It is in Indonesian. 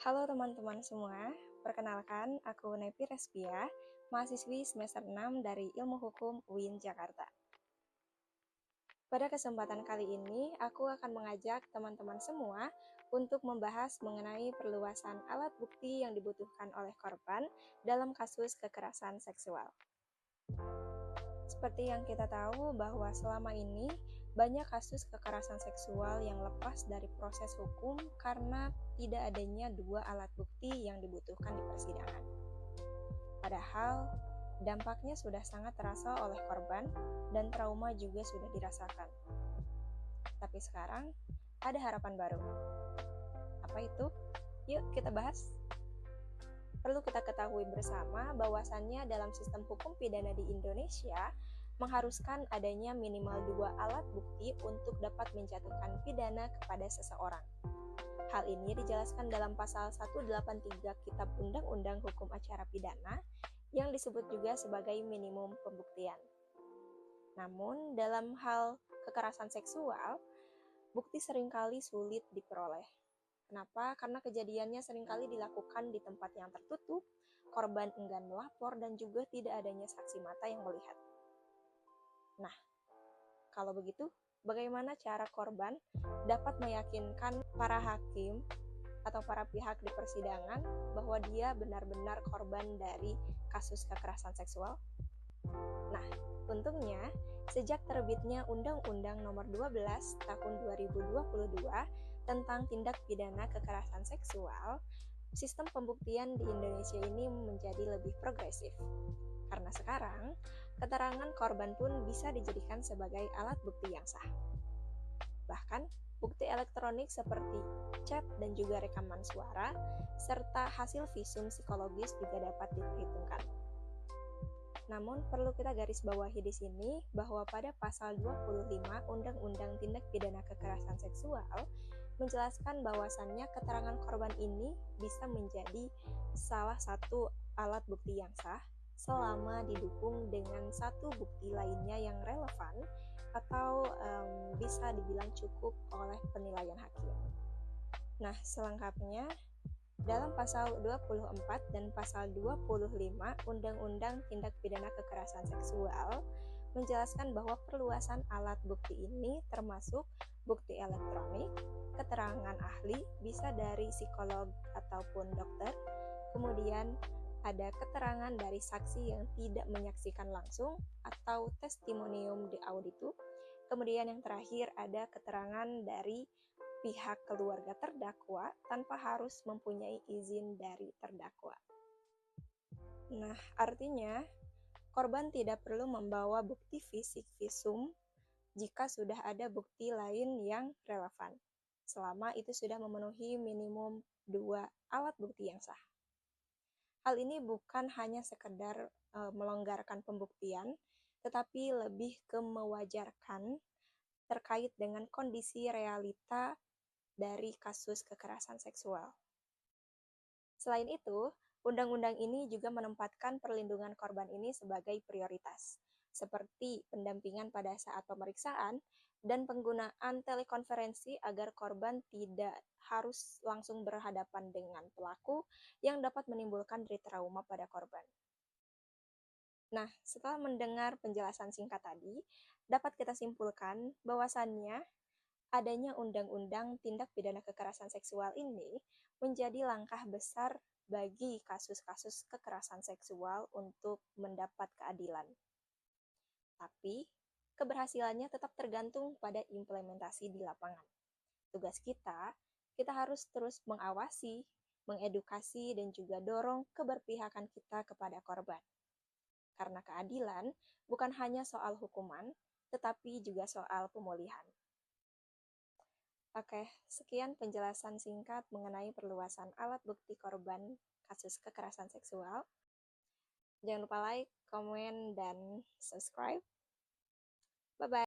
Halo teman-teman semua, perkenalkan aku Nevi Respia, mahasiswi semester 6 dari Ilmu Hukum UIN Jakarta. Pada kesempatan kali ini, aku akan mengajak teman-teman semua untuk membahas mengenai perluasan alat bukti yang dibutuhkan oleh korban dalam kasus kekerasan seksual. Seperti yang kita tahu bahwa selama ini banyak kasus kekerasan seksual yang lepas dari proses hukum karena tidak adanya dua alat bukti yang dibutuhkan di persidangan. Padahal dampaknya sudah sangat terasa oleh korban dan trauma juga sudah dirasakan. Tapi sekarang ada harapan baru. Apa itu? Yuk kita bahas. Perlu kita ketahui bersama bahwasannya dalam sistem hukum pidana di Indonesia mengharuskan adanya minimal dua alat bukti untuk dapat menjatuhkan pidana kepada seseorang. Hal ini dijelaskan dalam pasal 183 Kitab Undang-Undang Hukum Acara Pidana yang disebut juga sebagai minimum pembuktian. Namun, dalam hal kekerasan seksual, bukti seringkali sulit diperoleh. Kenapa? Karena kejadiannya seringkali dilakukan di tempat yang tertutup, korban enggan melapor, dan juga tidak adanya saksi mata yang melihat. Nah, kalau begitu, bagaimana cara korban dapat meyakinkan para hakim atau para pihak di persidangan bahwa dia benar-benar korban dari kasus kekerasan seksual? Nah, untungnya, sejak terbitnya Undang-Undang Nomor 12 Tahun 2022 tentang tindak pidana kekerasan seksual, sistem pembuktian di Indonesia ini menjadi lebih progresif. Karena sekarang, keterangan korban pun bisa dijadikan sebagai alat bukti yang sah. Bahkan, bukti elektronik seperti chat dan juga rekaman suara, serta hasil visum psikologis juga dapat diperhitungkan. Namun, perlu kita garis bawahi di sini bahwa pada pasal 25 Undang-Undang Tindak Pidana Kekerasan Seksual menjelaskan bahwasannya keterangan korban ini bisa menjadi salah satu alat bukti yang sah selama didukung dengan satu bukti lainnya yang relevan atau bisa dibilang cukup oleh penilaian hakim. Nah, selengkapnya dalam pasal 24 dan pasal 25 Undang-Undang Tindak Pidana Kekerasan Seksual menjelaskan bahwa perluasan alat bukti ini termasuk bukti elektronik, keterangan ahli bisa dari psikolog ataupun dokter, kemudian ada keterangan dari saksi yang tidak menyaksikan langsung atau testimonium de auditu, kemudian yang terakhir ada keterangan dari pihak keluarga terdakwa tanpa harus mempunyai izin dari terdakwa. Nah, artinya korban tidak perlu membawa bukti fisik visum jika sudah ada bukti lain yang relevan, selama itu sudah memenuhi minimum 2 alat bukti yang sah. Hal ini bukan hanya sekedar melonggarkan pembuktian, tetapi lebih ke mewajarkan terkait dengan kondisi realita dari kasus kekerasan seksual. Selain itu, undang-undang ini juga menempatkan perlindungan korban ini sebagai prioritas, seperti pendampingan pada saat pemeriksaan dan penggunaan telekonferensi agar korban tidak harus langsung berhadapan dengan pelaku yang dapat menimbulkan trauma pada korban. Nah, setelah mendengar penjelasan singkat tadi, dapat kita simpulkan bahwasannya adanya Undang-Undang Tindak Pidana Kekerasan Seksual ini menjadi langkah besar bagi kasus-kasus kekerasan seksual untuk mendapat keadilan. Tapi, keberhasilannya tetap tergantung pada implementasi di lapangan. Tugas kita harus terus mengawasi, mengedukasi, dan juga dorong keberpihakan kita kepada korban. Karena keadilan bukan hanya soal hukuman, tetapi juga soal pemulihan. Oke, sekian penjelasan singkat mengenai perluasan alat bukti korban kasus kekerasan seksual. Jangan lupa like, komen, dan subscribe. Bye-bye.